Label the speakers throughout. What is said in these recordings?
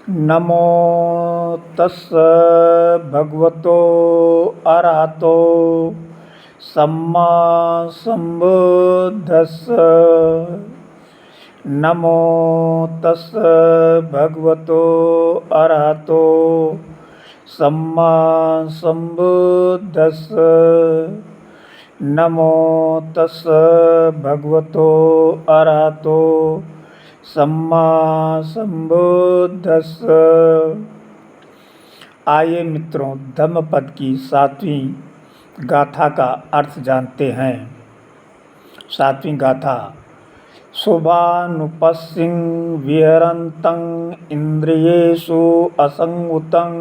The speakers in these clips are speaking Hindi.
Speaker 1: नमो तस्स भगवतो अरहतो सम्मा सम्बुद्धस्स। नमो तस्स भगवतो अरहतो सम्मा सम्बुद्धस्स। नमो तस्स भगवतो अरहतो सम्मा सम्बुद्धस्स। आइए मित्रों, धम्मपद की 7वीं गाथा का अर्थ जानते हैं। 7वीं गाथा। शुभानुपस्सिं विहरन्तं इन्द्रियेषु असंगुतं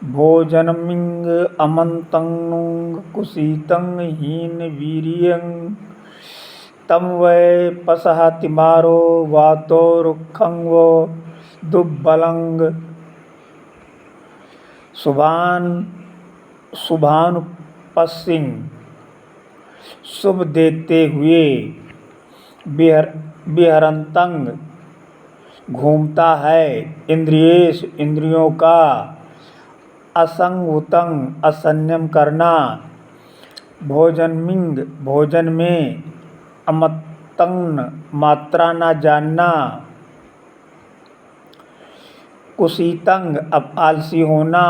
Speaker 1: भोजनमिंग अमन्तं कुसीतं हीनवीर्यं तम वै पसहतिमारो वातो रुक्खं वो दुब्बलं। शुभानुपस्सिं शुभ देखते हुए, विहरन्तं घूमता है, इंद्रियेषु इंद्रियों का, असंगुतं असंयम करना, भोजनमिंग भोजन में, अमत्तं मात्रा न जानना, कुसीतं अब आलसी होना,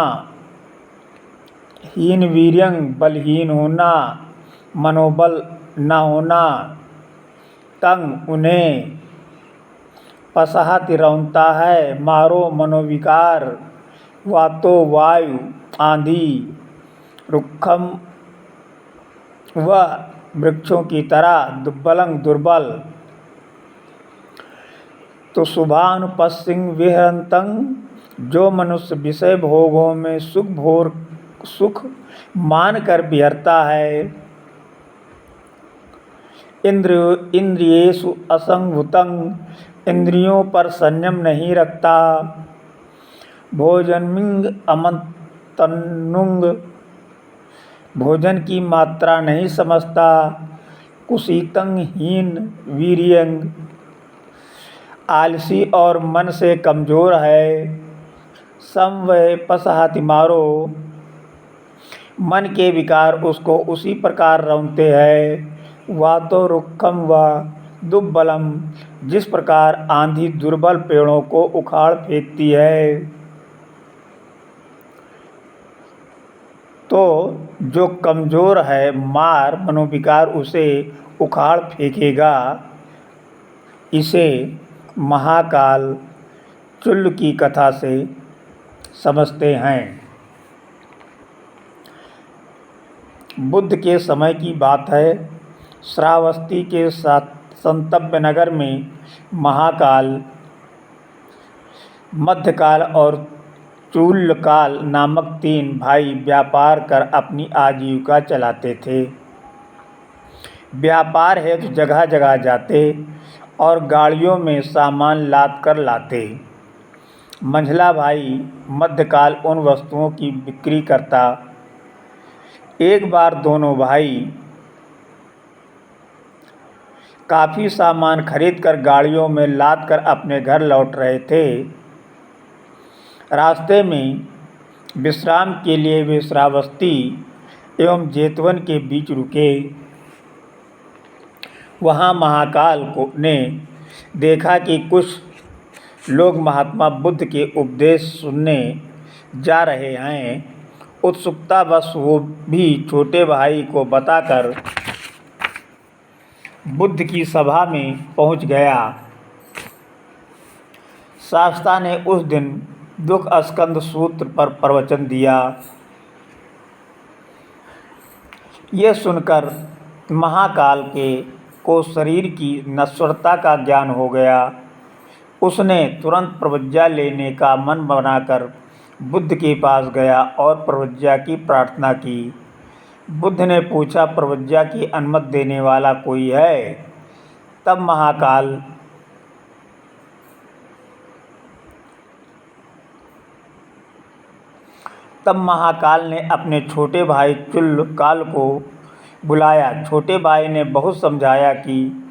Speaker 1: हीनवीर्यं बलहीन होना, मनोबल न होना, तंग उन्हें, पसहति रौनता है, मारो मनोविकार, वातो वायु आंधी, रुक्खम वह वृक्षों की तरह, दुब्बलं दुर्बल। तो शुभानुपस्सिं विहरन्तं जो मनुष्य विषय भोगों में सुख मानकर विहरता है, इंद्रियेषु असंगुतं इंद्रियों पर संयम नहीं रखता, भोजनमिंग अमंतनुंग भोजन की मात्रा नहीं समझता, कुसीतं हीन वीर्यं आलसी और मन से कमज़ोर है, समवै पसहति मारो मन के विकार उसको उसी प्रकार रौनते हैं, वातो रुक्खम व दुब्बलम जिस प्रकार आंधी दुर्बल पेड़ों को उखाड़ फेंकती है। तो जो कमज़ोर है, मार मनोविकार उसे उखाड़ फेंकेगा। इसे महाकाल चुल्ल की कथा से समझते हैं। बुद्ध के समय की बात है। श्रावस्ती के संतव्य नगर में महाकाल, मध्यकाल और चूल्लकाल नामक 3 भाई व्यापार कर अपनी आजीविका चलाते थे। व्यापार हेतु जगह जगह जाते और गाड़ियों में सामान लाद कर लाते। मंझला भाई मध्यकाल उन वस्तुओं की बिक्री करता। एक बार दोनों भाई काफ़ी सामान खरीद कर गाड़ियों में लाद कर अपने घर लौट रहे थे। रास्ते में विश्राम के लिए वे श्रावस्ती एवं जेतवन के बीच रुके। वहाँ महाकाल ने देखा कि कुछ लोग महात्मा बुद्ध के उपदेश सुनने जा रहे हैं। उत्सुकतावश वो भी छोटे भाई को बताकर बुद्ध की सभा में पहुंच गया। शास्ता ने उस दिन दुख स्कंद सूत्र पर प्रवचन दिया। यह सुनकर महाकाल को शरीर की नश्वरता का ज्ञान हो गया। उसने तुरंत प्रवज्ञा लेने का मन बनाकर बुद्ध के पास गया और प्रवज्ञा की प्रार्थना की। बुद्ध ने पूछा, प्रवज्ञा की अनुमति देने वाला कोई है? तब महाकाल ने अपने छोटे भाई चूल्लकाल को बुलाया। छोटे भाई ने बहुत समझाया कि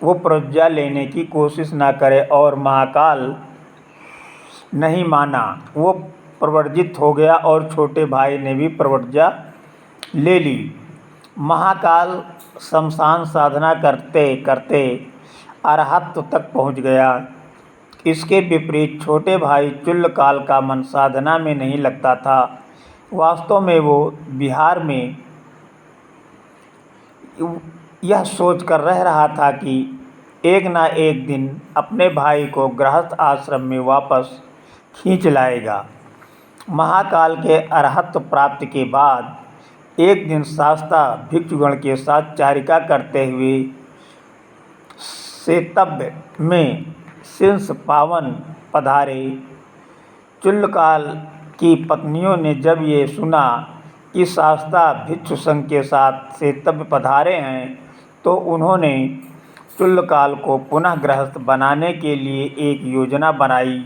Speaker 1: वो प्रज्ञा लेने की कोशिश न करे और महाकाल नहीं माना। वो प्रव्रजित हो गया और छोटे भाई ने भी प्रव्रज्ञा ले ली। महाकाल शमशान साधना करते करते अरहत्व तक पहुँच गया। इसके विपरीत छोटे भाई चुल्लकाल का मन साधना में नहीं लगता था। वास्तव में वो बिहार में यह सोच कर रह रहा था कि एक ना एक दिन अपने भाई को गृहस्थ आश्रम में वापस खींच लाएगा। महाकाल के अरहत्व प्राप्ति के बाद एक दिन शास्ता भिक्षुगण के साथ चारिका करते हुए सेतव्य में शिंस पावन पधारे। चुल्लकाल की पत्नियों ने जब ये सुना कि शास्ता भिक्षु संघ के साथ सेतव्य पधारे हैं तो उन्होंने चुल्लकाल को पुनः गृहस्थ बनाने के लिए एक योजना बनाई।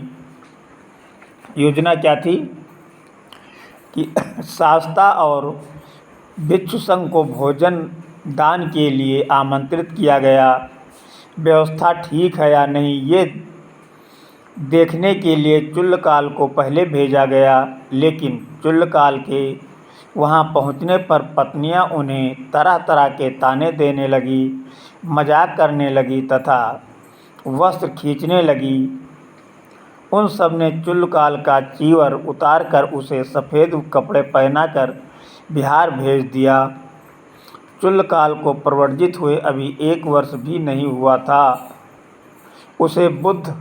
Speaker 1: योजना क्या थी कि शास्ता और भिक्षु संघ को भोजन दान के लिए आमंत्रित किया गया। व्यवस्था ठीक है या नहीं ये देखने के लिए चुल्लकाल को पहले भेजा गया, लेकिन चुल्लकाल के वहां पहुंचने पर पत्नियां उन्हें तरह तरह के ताने देने लगी, मजाक करने लगी तथा वस्त्र खींचने लगी। उन सब ने चुल्लकाल का चीवर उतारकर उसे सफ़ेद कपड़े पहनाकर बिहार भेज दिया। चुल्लकाल को प्रव्रजित हुए अभी 1 वर्ष भी नहीं हुआ था। उसे बुद्ध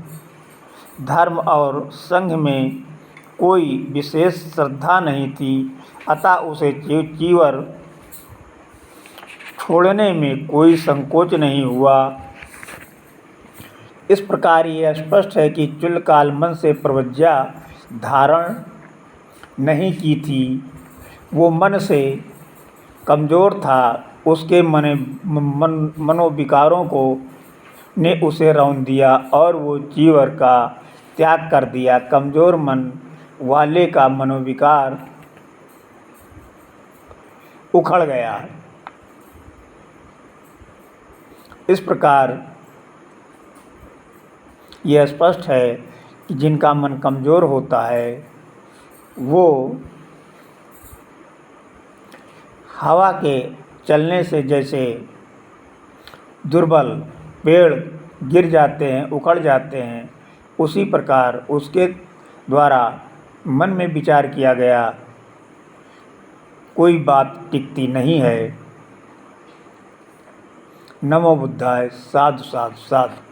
Speaker 1: धर्म और संघ में कोई विशेष श्रद्धा नहीं थी, अतः उसे चीवर छोड़ने में कोई संकोच नहीं हुआ। इस प्रकार यह स्पष्ट है कि चुल्लकाल मन से प्रव्रज्ञा धारण नहीं की थी। वो मन से कमज़ोर था। उसके मनोविकारों को ने उसे रौंद दिया और वो चीवर का त्याग कर दिया। कमज़ोर मन वाले का मनोविकार उखड़ गया। इस प्रकार यह स्पष्ट है कि जिनका मन कमज़ोर होता है वो हवा के चलने से जैसे दुर्बल पेड़ गिर जाते हैं, उखड़ जाते हैं, उसी प्रकार उसके द्वारा मन में विचार किया गया कोई बात टिकती नहीं है। नमो बुद्धाय। साधु साधु साधु।